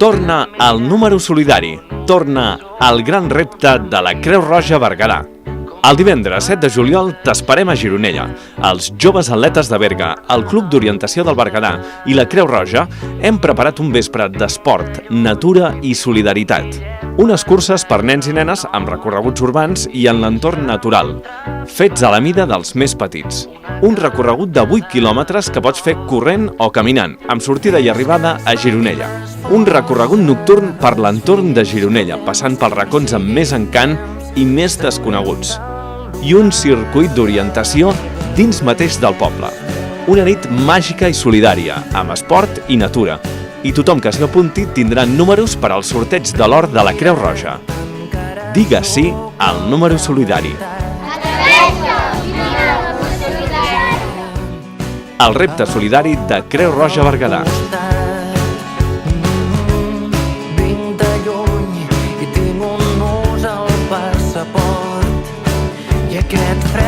Torna al número solidari. Torna al gran repte de la Creu Roja Berguedà. El divendres 7 de juliol t'esperem a Gironella. Els joves atletes de Berga, el Club d'Orientació del Berguedà i la Creu Roja hem preparat un vespre d'esport, natura i solidaritat. Unes curses per nens i nenes amb recorreguts urbans i en l'entorn natural, fets a la mida dels més petits. Un recorregut de 8 quilòmetres que pots fer corrent o caminant, amb sortida i arribada a Gironella. Un recorregut nocturn per l'entorn de Gironella, passant pels racons amb més encant i més desconeguts. I un circuit d'orientació dins mateix del poble. Una nit màgica i solidària, amb esport i natura. I tothom que s'hi apunti tindrà números per al sorteig de l'or de la Creu Roja. Digues sí al número solidari. El repte solidari de Creu Roja Berguedà. Vinc de lluny i tinc un nus al passaport i aquest fred